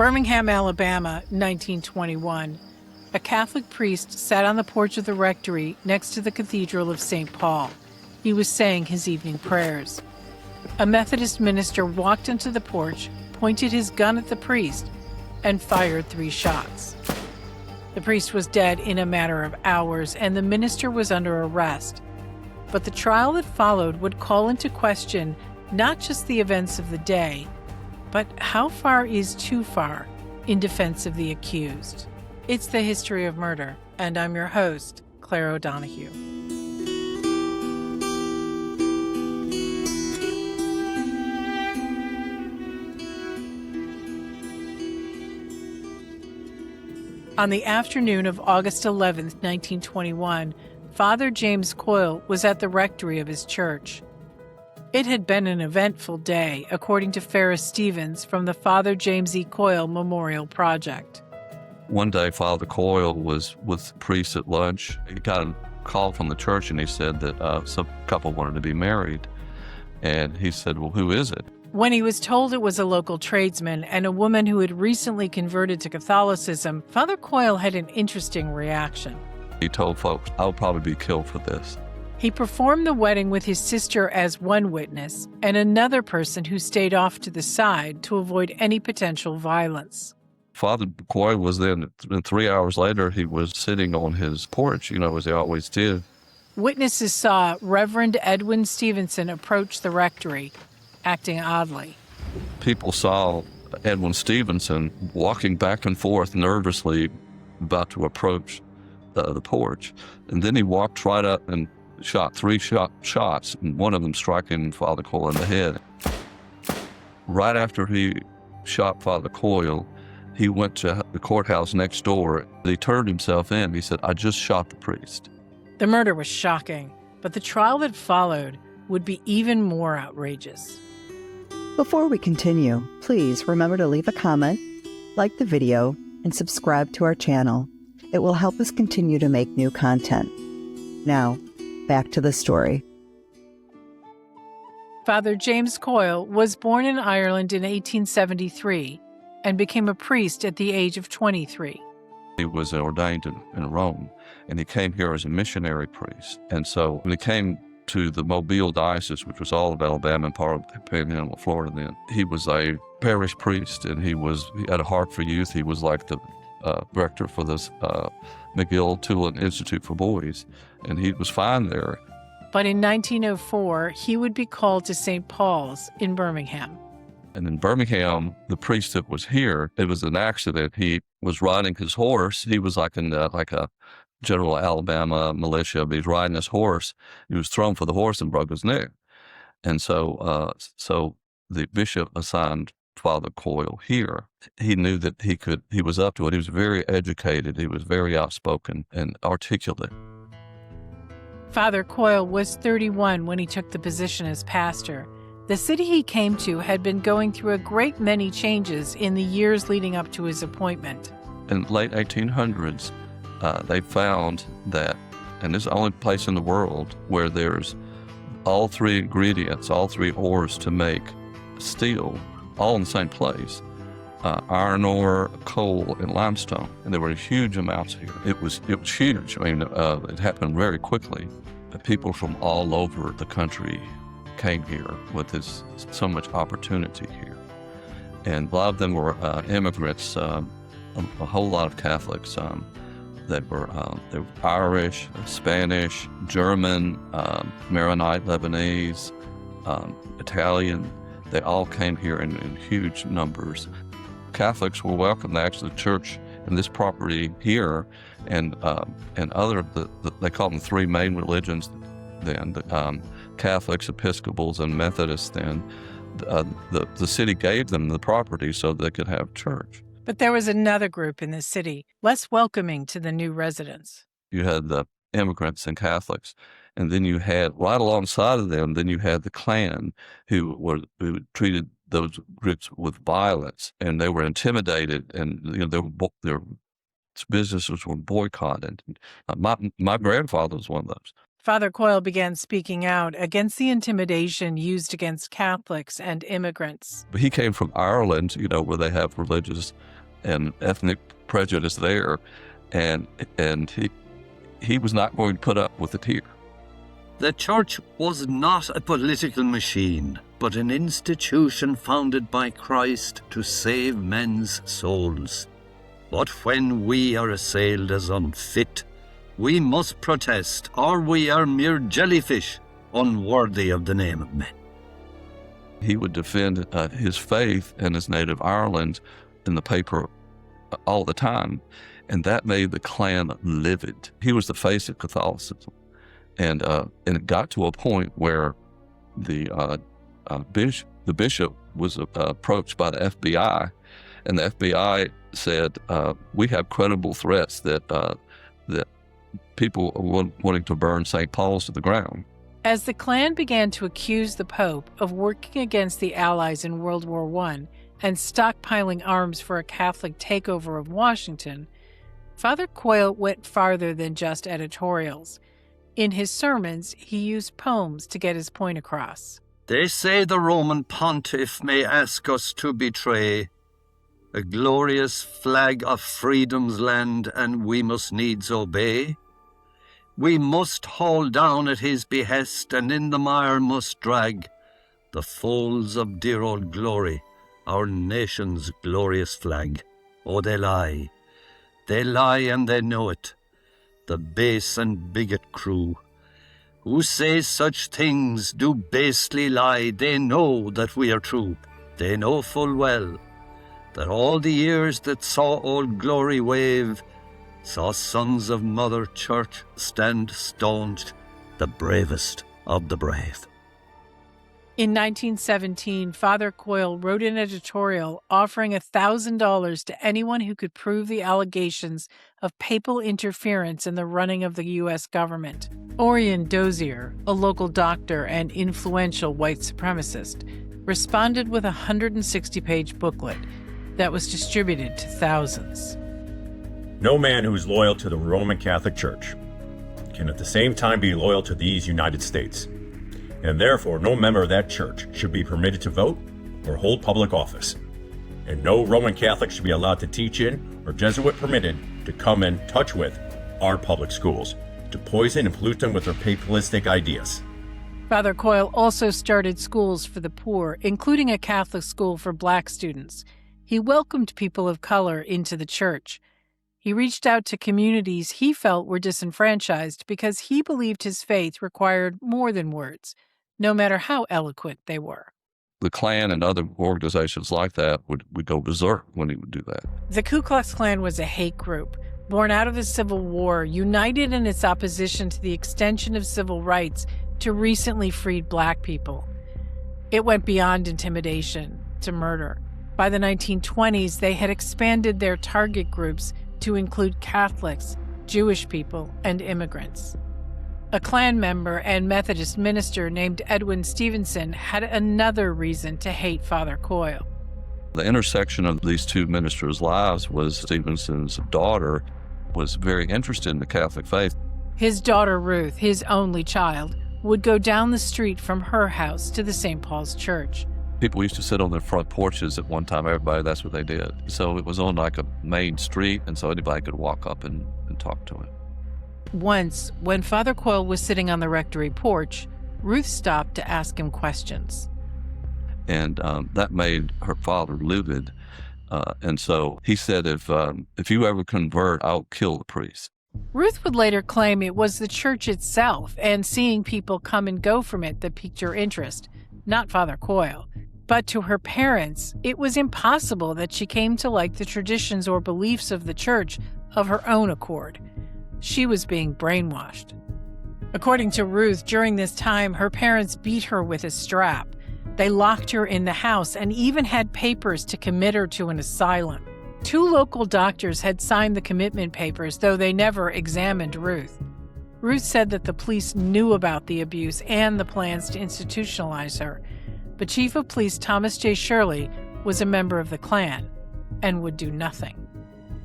Birmingham, Alabama, 1921. A Catholic priest sat on the porch of the rectory next to the Cathedral of St. Paul. He was saying his evening prayers. A Methodist minister walked into the porch, pointed his gun at the priest, and fired 3 shots. The priest was dead in a matter of hours, and the minister was under arrest. But the trial that followed would call into question not just the events of the day, but how far is too far in defense of the accused. It's the History of Murder, and I'm your host, Clare O'Donoghue. On the afternoon of August 11th, 1921, Father James Coyle was at the rectory of his church. It had been an eventful day, according to Ferris Stevens from the Father James E. Coyle Memorial Project. One day, Father Coyle was with priests at lunch. He got a call from the church, and he said that some couple wanted to be married. And he said, well, who is it? When he was told it was a local tradesman and a woman who had recently converted to Catholicism, Father Coyle had an interesting reaction. He told folks, I'll probably be killed for this. He performed the wedding with his sister as one witness and another person who stayed off to the side to avoid any potential violence. Father Coyle was then, and 3 hours later, he was sitting on his porch, as he always did. Witnesses saw Reverend Edwin Stephenson approach the rectory, acting oddly. People saw Edwin Stephenson walking back and forth nervously, about to approach the porch. And then he walked right up and shot 3 shots, and one of them striking Father Coyle in the head. Right after he shot Father Coyle, he went to the courthouse next door. He turned himself in. He said, I just shot the priest. The murder was shocking, but the trial that followed would be even more outrageous. Before we continue, please remember to leave a comment, like the video, and subscribe to our channel. It will help us continue to make new content. Now, back to the story. Father James Coyle was born in Ireland in 1873 and became a priest at the age of 23. He was ordained in Rome, and he came here as a missionary priest. And so when he came to the Mobile Diocese, which was all of Alabama and part of the Panhandle of Florida then, he was a parish priest, and he had a heart for youth. He was like the rector for this McGill Tulin Institute for Boys, and he was fine there. But in 1904, he would be called to St. Paul's in Birmingham. And in Birmingham, the priest that was here, it was an accident. He was riding his horse. He was like a general Alabama militia, but he's riding his horse. He was thrown for the horse and broke his neck. And so the bishop assigned Father Coyle here. He knew that he was up to it. He was very educated. He was very outspoken and articulate. Father Coyle was 31 when he took the position as pastor. The city he came to had been going through a great many changes in the years leading up to his appointment. In the late 1800s, they found that, and this is the only place in the world where there's all 3 ingredients, all 3 ores to make steel, all in the same place, iron ore, coal, and limestone. And there were huge amounts here. It was huge. I mean, it happened very quickly. People from all over the country came here with so much opportunity here. And a lot of them were immigrants, a whole lot of Catholics. They were Irish, Spanish, German, Maronite, Lebanese, Italian. They all came here in huge numbers. Catholics were welcome to actually church in this property here, and other, they call them 3 main religions then, Catholics, Episcopals, and Methodists then. The city gave them the property so they could have church. But there was another group in the city, less welcoming to the new residents. You had the immigrants and Catholics, and then you had, right alongside of them, then you had the Klan, who treated those groups with violence, and they were intimidated, and their businesses were boycotted. My grandfather was one of those. Father Coyle began speaking out against the intimidation used against Catholics and immigrants. But he came from Ireland, where they have religious and ethnic prejudice there, and he was not going to put up with it here. The church was not a political machine, but an institution founded by Christ to save men's souls. But when we are assailed as unfit, we must protest, or we are mere jellyfish, unworthy of the name of men. He would defend his faith and his native Ireland in the paper all the time, and that made the Klan livid. He was the face of Catholicism, and it got to a point where the bishop was approached by the FBI, and the FBI said, "We have credible threats that people are wanting to burn St. Paul's to the ground." As the Klan began to accuse the Pope of working against the Allies in World War I and stockpiling arms for a Catholic takeover of Washington, Father Coyle went farther than just editorials. In his sermons, he used poems to get his point across. They say the Roman pontiff may ask us to betray a glorious flag of freedom's land, and we must needs obey. We must haul down at his behest, and in the mire must drag the folds of dear old glory, our nation's glorious flag. Oh, they lie and they know it, the base and bigot crew. Who say such things do basely lie, they know that we are true. They know full well that all the years that saw old glory wave saw sons of Mother Church stand staunch, the bravest of the brave. In 1917, Father Coyle wrote an editorial offering $1,000 to anyone who could prove the allegations of papal interference in the running of the U.S. government. Orion Dozier, a local doctor and influential white supremacist, responded with a 160-page booklet that was distributed to thousands. No man who is loyal to the Roman Catholic Church can at the same time be loyal to these United States, and therefore no member of that church should be permitted to vote or hold public office, and no Roman Catholic should be allowed to teach in or Jesuit permitted to come in touch with our public schools, to poison and pollute them with their papalistic ideas. Father Coyle also started schools for the poor, including a Catholic school for Black students. He welcomed people of color into the church. He reached out to communities he felt were disenfranchised because he believed his faith required more than words, no matter how eloquent they were. The Klan and other organizations like that would go berserk when he would do that. The Ku Klux Klan was a hate group, born out of the Civil War, united in its opposition to the extension of civil rights to recently freed Black people. It went beyond intimidation to murder. By the 1920s, they had expanded their target groups to include Catholics, Jewish people, and immigrants. A Klan member and Methodist minister named Edwin Stephenson had another reason to hate Father Coyle. The intersection of these two ministers' lives was Stephenson's daughter was very interested in the Catholic faith. His daughter Ruth, his only child, would go down the street from her house to the St. Paul's Church. People used to sit on their front porches at one time. Everybody, that's what they did. So it was on like a main street, and so anybody could walk up and talk to him. Once, when Father Coyle was sitting on the rectory porch, Ruth stopped to ask him questions. And that made her father livid. And so he said, if you ever convert, I'll kill the priest. Ruth would later claim it was the church itself and seeing people come and go from it that piqued her interest, not Father Coyle. But to her parents, it was impossible that she came to like the traditions or beliefs of the church of her own accord. She was being brainwashed. According to Ruth, during this time, her parents beat her with a strap. They locked her in the house and even had papers to commit her to an asylum. 2 local doctors had signed the commitment papers, though they never examined Ruth. Ruth said that the police knew about the abuse and the plans to institutionalize her, but Chief of Police Thomas J. Shirley was a member of the Klan and would do nothing.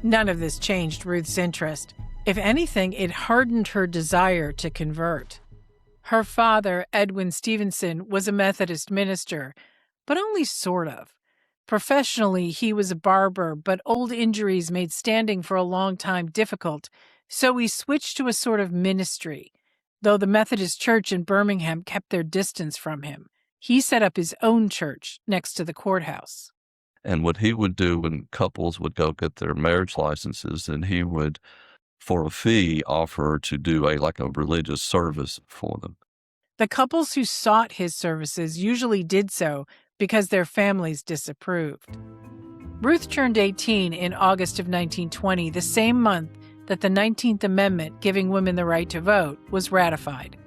None of this changed Ruth's interest. If anything, it hardened her desire to convert. Her father, Edwin Stephenson, was a Methodist minister, but only sort of. Professionally, he was a barber, but old injuries made standing for a long time difficult, so he switched to a sort of ministry. Though the Methodist church in Birmingham kept their distance from him, he set up his own church next to the courthouse. And what he would do when couples would go get their marriage licenses, and he would, for a fee, offer to do a religious service for them. The couples who sought his services usually did so because their families disapproved. Ruth turned 18 in August of 1920, the same month that the 19th Amendment giving women the right to vote was ratified.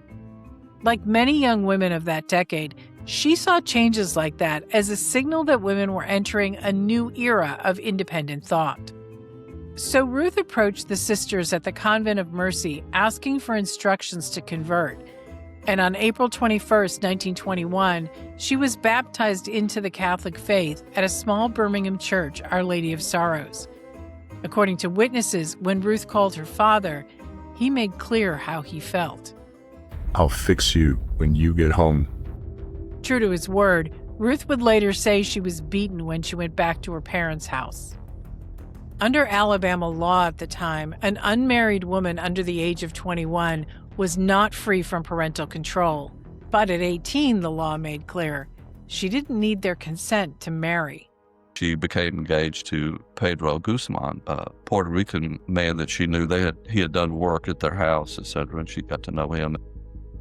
Like many young women of that decade, she saw changes like that as a signal that women were entering a new era of independent thought. So Ruth approached the sisters at the Convent of Mercy asking for instructions to convert, and on April 21, 1921, she was baptized into the Catholic faith at a small Birmingham church, Our Lady of Sorrows. According to witnesses, when Ruth called her father, he made clear how he felt. I'll fix you when you get home. True to his word, Ruth would later say she was beaten when she went back to her parents' house. Under Alabama law at the time, an unmarried woman under the age of 21 was not free from parental control. But at 18, the law made clear, she didn't need their consent to marry. She became engaged to Pedro Guzman, a Puerto Rican man that she knew. He had done work at their house, etc., and she got to know him.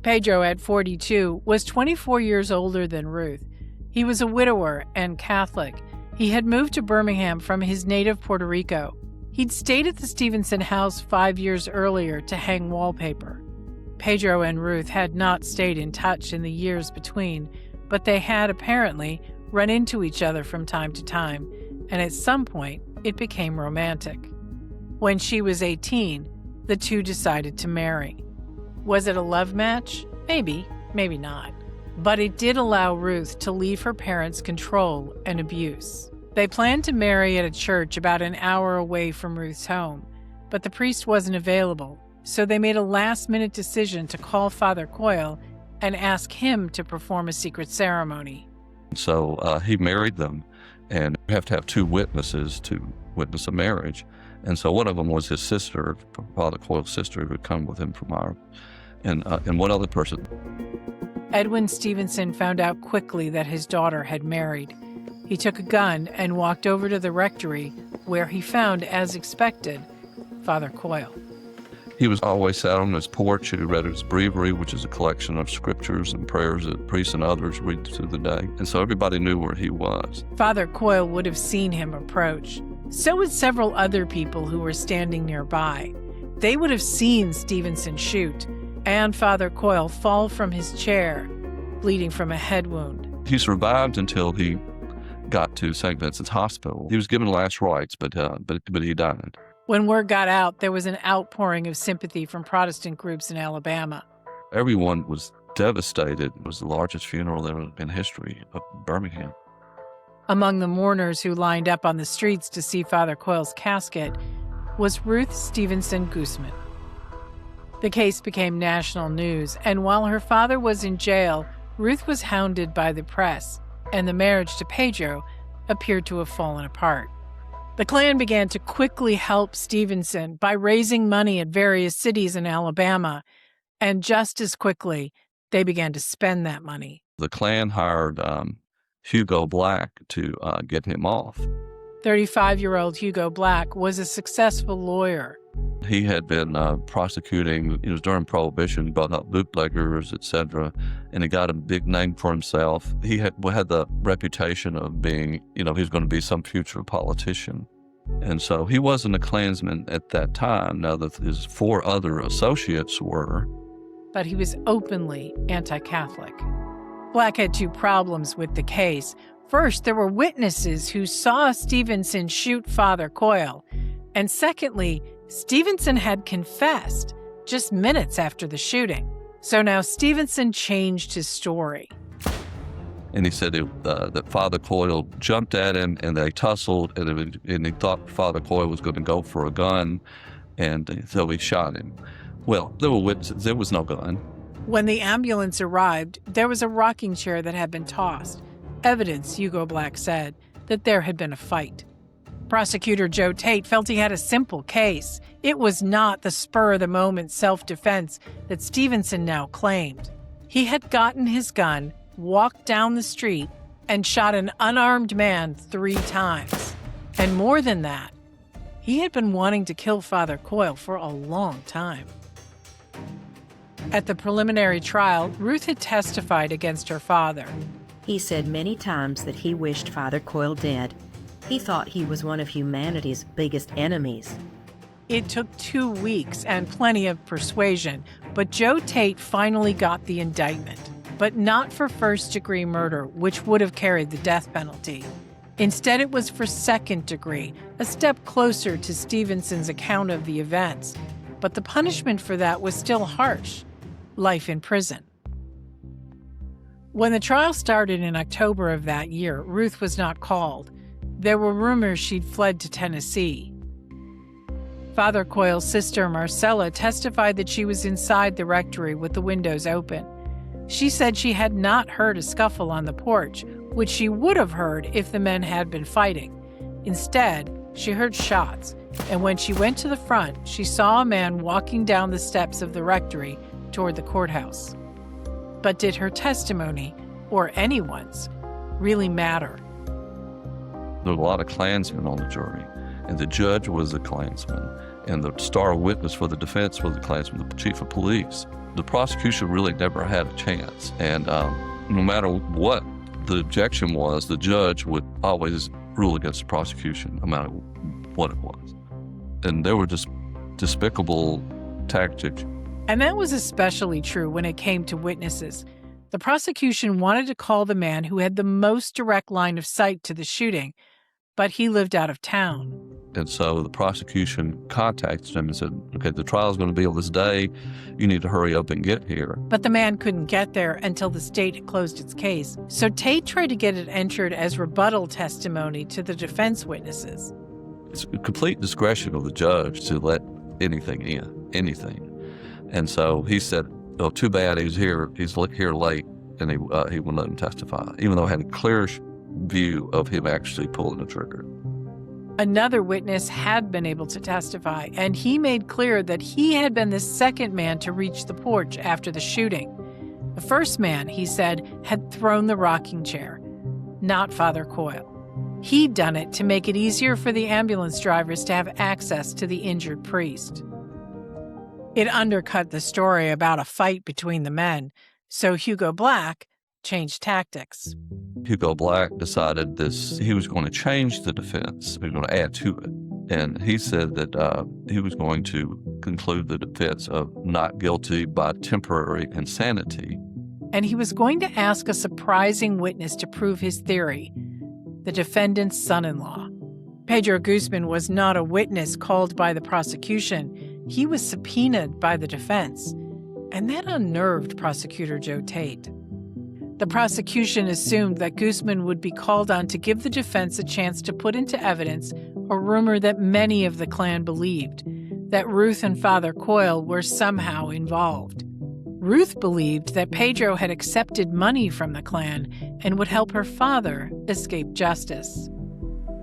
Pedro, at 42, was 24 years older than Ruth. He was a widower and Catholic. He had moved to Birmingham from his native Puerto Rico. He'd stayed at the Stephenson house 5 years earlier to hang wallpaper. Pedro and Ruth had not stayed in touch in the years between, but they had apparently run into each other from time to time, and at some point it became romantic. When she was 18, the two decided to marry. Was it a love match? Maybe, maybe not. But it did allow Ruth to leave her parents' control and abuse. They planned to marry at a church about an hour away from Ruth's home, but the priest wasn't available, so they made a last-minute decision to call Father Coyle and ask him to perform a secret ceremony. So he married them, and you have to have two witnesses to witness a marriage. And so one of them was his sister, Father Coyle's sister, who had come with him from Ireland, and one other person. Edwin Stephenson found out quickly that his daughter had married. He took a gun and walked over to the rectory, where he found, as expected, Father Coyle. He was always sat on his porch and he read his breviary, which is a collection of scriptures and prayers that priests and others read through the day. And so everybody knew where he was. Father Coyle would have seen him approach. So would several other people who were standing nearby. They would have seen Stephenson shoot and Father Coyle fall from his chair, bleeding from a head wound. He survived until he got to St. Vincent's Hospital. He was given last rites, but he died. When word got out, there was an outpouring of sympathy from Protestant groups in Alabama. Everyone was devastated. It was the largest funeral ever in history of Birmingham. Among the mourners who lined up on the streets to see Father Coyle's casket was Ruth Stephenson Guzman. The case became national news, and while her father was in jail, Ruth was hounded by the press, and the marriage to Pedro appeared to have fallen apart. The Klan began to quickly help Stephenson by raising money at various cities in Alabama, and just as quickly, they began to spend that money. The Klan hired Hugo Black to get him off. 35-year-old Hugo Black was a successful lawyer. He had been prosecuting, it was during Prohibition, brought up bootleggers, etc., and he got a big name for himself. He had the reputation of being, he was going to be some future politician. And so he wasn't a Klansman at that time, now that his four other associates were. But he was openly anti-Catholic. Black had two problems with the case. First, there were witnesses who saw Stephenson shoot Father Coyle. And secondly, Stephenson had confessed just minutes after the shooting. So now Stephenson changed his story. And he said that Father Coyle jumped at him and they tussled, and he thought Father Coyle was going to go for a gun, and so he shot him. Well, there were witnesses. There was no gun. When the ambulance arrived, there was a rocking chair that had been tossed. Evidence, Hugo Black said, that there had been a fight. Prosecutor Joe Tate felt he had a simple case. It was not the spur-of-the-moment self-defense that Stephenson now claimed. He had gotten his gun, walked down the street, and shot an unarmed man 3 times. And more than that, he had been wanting to kill Father Coyle for a long time. At the preliminary trial, Ruth had testified against her father. He said many times that he wished Father Coyle dead. He thought he was one of humanity's biggest enemies. It took 2 weeks and plenty of persuasion, but Joe Tate finally got the indictment. But not for first-degree murder, which would have carried the death penalty. Instead, it was for second degree, a step closer to Stephenson's account of the events. But the punishment for that was still harsh: life in prison. When the trial started in October of that year, Ruth was not called. There were rumors she'd fled to Tennessee. Father Coyle's sister, Marcella, testified that she was inside the rectory with the windows open. She said she had not heard a scuffle on the porch, which she would have heard if the men had been fighting. Instead, she heard shots, and when she went to the front, she saw a man walking down the steps of the rectory toward the courthouse. But did her testimony, or anyone's, really matter? There were a lot of Klansmen on the jury, and the judge was a Klansman, and the star witness for the defense was a Klansman, the chief of police. The prosecution really never had a chance, and no matter what the objection was, the judge would always rule against the prosecution, no matter what it was. And there were just despicable tactics. And that was especially true when it came to witnesses. The prosecution wanted to call the man who had the most direct line of sight to the shooting, but he lived out of town. And so the prosecution contacted him and said, okay, the trial's going to be on this day. You need to hurry up and get here. But the man couldn't get there until the state had closed its case. So Tate tried to get it entered as rebuttal testimony to the defense witnesses. It's a complete discretion of the judge to let anything in, anything. And so he said, oh, too bad he's here late, and he wouldn't let him testify, even though I had a clear view of him actually pulling the trigger. Another witness had been able to testify, and he made clear that he had been the second man to reach the porch after the shooting. The first man, he said, had thrown the rocking chair, not Father Coyle. He'd done it to make it easier for the ambulance drivers to have access to the injured priest. It undercut the story about a fight between the men, so Hugo Black changed tactics. Hugo Black decided he was going to change the defense. He was going to add to it. And he said that he was going to conclude the defense of not guilty by temporary insanity. And he was going to ask a surprising witness to prove his theory, the defendant's son-in-law. Pedro Guzman was not a witness called by the prosecution. He was subpoenaed by the defense. And that unnerved Prosecutor Joe Tate. The prosecution assumed that Guzman would be called on to give the defense a chance to put into evidence a rumor that many of the Klan believed, that Ruth and Father Coyle were somehow involved. Ruth believed that Pedro had accepted money from the Klan and would help her father escape justice.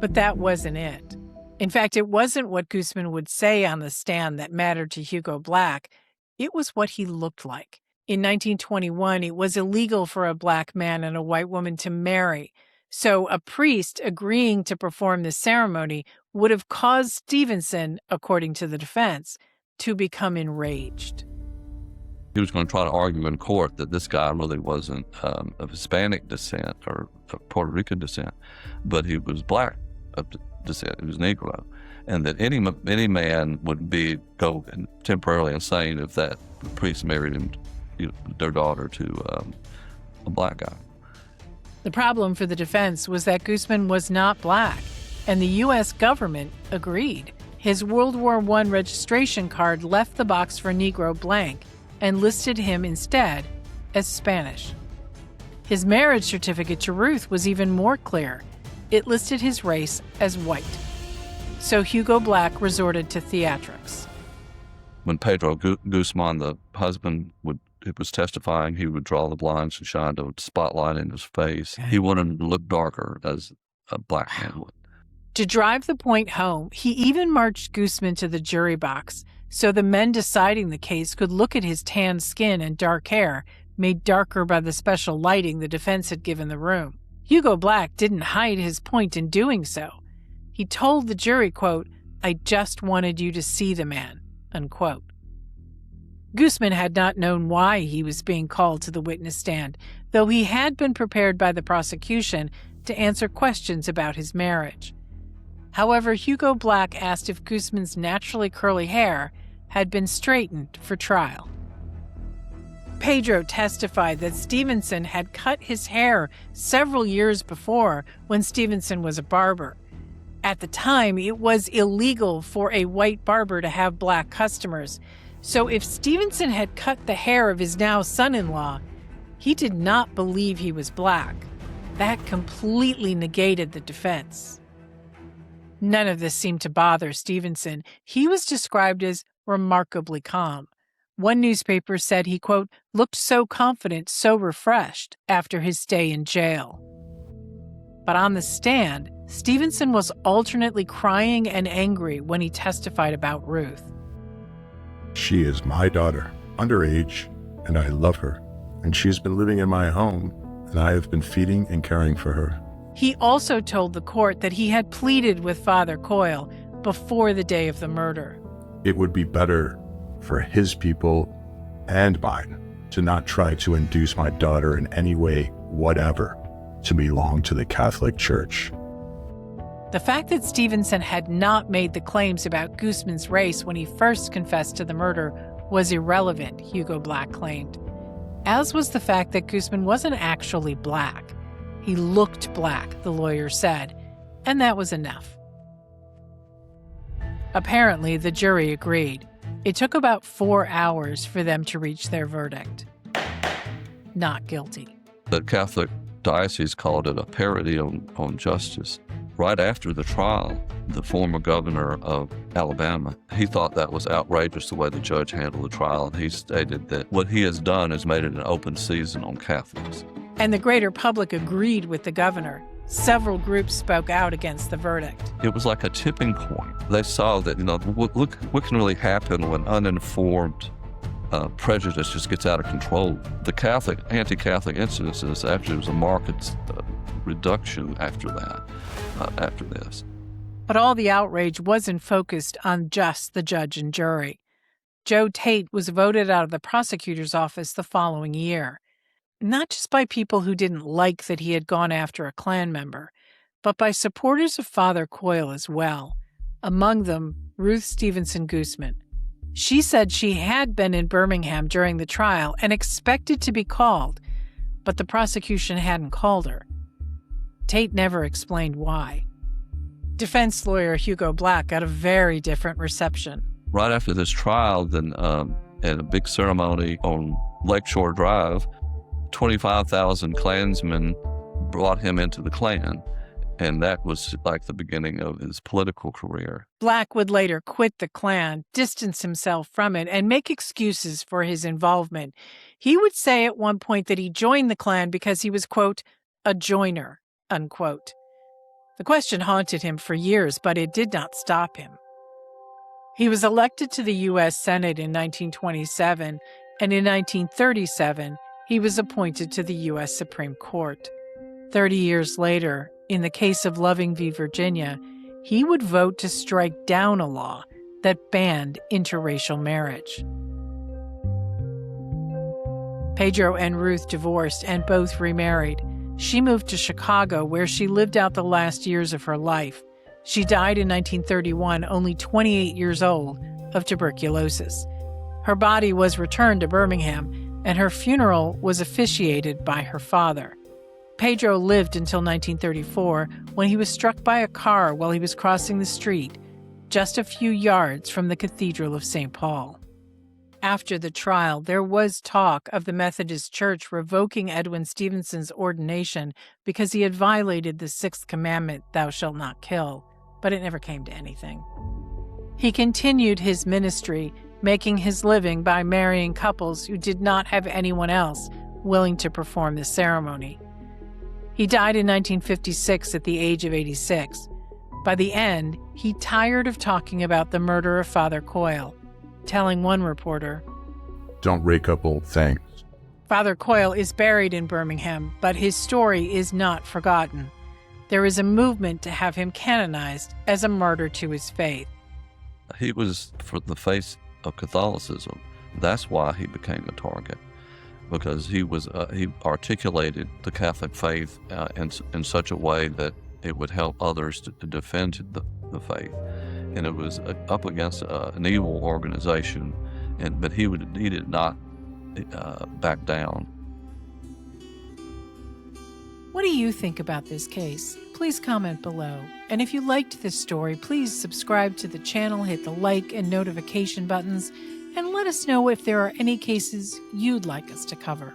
But that wasn't it. In fact, it wasn't what Guzman would say on the stand that mattered to Hugo Black. It was what he looked like. In 1921, it was illegal for a black man and a white woman to marry, so a priest agreeing to perform the ceremony would have caused Stephenson, according to the defense, to become enraged. He was going to try to argue in court that this guy really wasn't of Hispanic descent or of Puerto Rican descent, but he was black of descent. He was Negro, and that any man would go temporarily insane if that priest married him, their daughter, to a black guy. The problem for the defense was that Guzman was not black, and the U.S. government agreed. His World War I registration card left the box for Negro blank and listed him instead as Spanish. His marriage certificate to Ruth was even more clear. It listed his race as white. So Hugo Black resorted to theatrics. When Pedro Guzman, the husband, would was testifying, he would draw the blinds and shine the spotlight in his face. He wanted him to look darker, as a black man would. To drive the point home, he even marched Guzman to the jury box so the men deciding the case could look at his tan skin and dark hair, made darker by the special lighting the defense had given the room. Hugo Black didn't hide his point in doing so. He told the jury, quote, "I just wanted you to see the man," unquote. Guzman had not known why he was being called to the witness stand, though he had been prepared by the prosecution to answer questions about his marriage. However, Hugo Black asked if Guzman's naturally curly hair had been straightened for trial. Pedro testified that Stephenson had cut his hair several years before when Stephenson was a barber. At the time, it was illegal for a white barber to have black customers, so if Stephenson had cut the hair of his now son-in-law, he did not believe he was black. That completely negated the defense. None of this seemed to bother Stephenson. He was described as remarkably calm. One newspaper said he, quote, looked so confident, so refreshed after his stay in jail. But on the stand, Stephenson was alternately crying and angry when he testified about Ruth. She is my daughter, underage, and I love her. And she has been living in my home, and I have been feeding and caring for her. He also told the court that he had pleaded with Father Coyle before the day of the murder. It would be better for his people and mine to not try to induce my daughter in any way, whatever, to belong to the Catholic Church. The fact that Stephenson had not made the claims about Guzman's race when he first confessed to the murder was irrelevant, Hugo Black claimed, as was the fact that Guzman wasn't actually black. He looked black, the lawyer said, and that was enough. Apparently, the jury agreed. It took about 4 hours for them to reach their verdict. Not guilty. The Catholic diocese called it a parody on justice. Right after the trial, the former governor of Alabama, he thought that was outrageous the way the judge handled the trial, and he stated that what he has done has made it an open season on Catholics. And the greater public agreed with the governor. Several groups spoke out against the verdict. It was like a tipping point. They saw that, look what can really happen when uninformed prejudice just gets out of control. The anti-Catholic incidences, actually, there was a marked reduction after this. But all the outrage wasn't focused on just the judge and jury. Joe Tate was voted out of the prosecutor's office the following year. Not just by people who didn't like that he had gone after a Klan member, but by supporters of Father Coyle as well, among them Ruth Stephenson Guzman. She said she had been in Birmingham during the trial and expected to be called, but the prosecution hadn't called her. Tate never explained why. Defense lawyer Hugo Black got a very different reception. Right after this trial, then at a big ceremony on Lakeshore Drive, 25,000 Klansmen brought him into the Klan, and that was like the beginning of his political career. Black would later quit the Klan, distance himself from it, and make excuses for his involvement. He would say at one point that he joined the Klan because he was, quote, a joiner, unquote. The question haunted him for years, but it did not stop him. He was elected to the U.S. Senate in 1927, and in 1937, he was appointed to the U.S. Supreme Court. 30 years later, in the case of Loving v. Virginia, he would vote to strike down a law that banned interracial marriage. Pedro and Ruth divorced and both remarried. She moved to Chicago, where she lived out the last years of her life. She died in 1931, only 28 years old, of tuberculosis. Her body was returned to Birmingham, and her funeral was officiated by her father. Pedro lived until 1934, when he was struck by a car while he was crossing the street, just a few yards from the Cathedral of St. Paul. After the trial, there was talk of the Methodist Church revoking Edwin Stephenson's ordination because he had violated the sixth commandment, "Thou shalt not kill," but it never came to anything. He continued his ministry, making his living by marrying couples who did not have anyone else willing to perform the ceremony. He died in 1956 at the age of 86. By the end, he tired of talking about the murder of Father Coyle, telling one reporter, "Don't rake up old things." Father Coyle is buried in Birmingham, but his story is not forgotten. There is a movement to have him canonized as a martyr to his faith. He was for the face of Catholicism. That's why he became a target, because he articulated the Catholic faith in such a way that it would help others to defend the faith. And it was up against an evil organization, but he did not back down. What do you think about this case? Please comment below. And if you liked this story, please subscribe to the channel, hit the like and notification buttons, and let us know if there are any cases you'd like us to cover.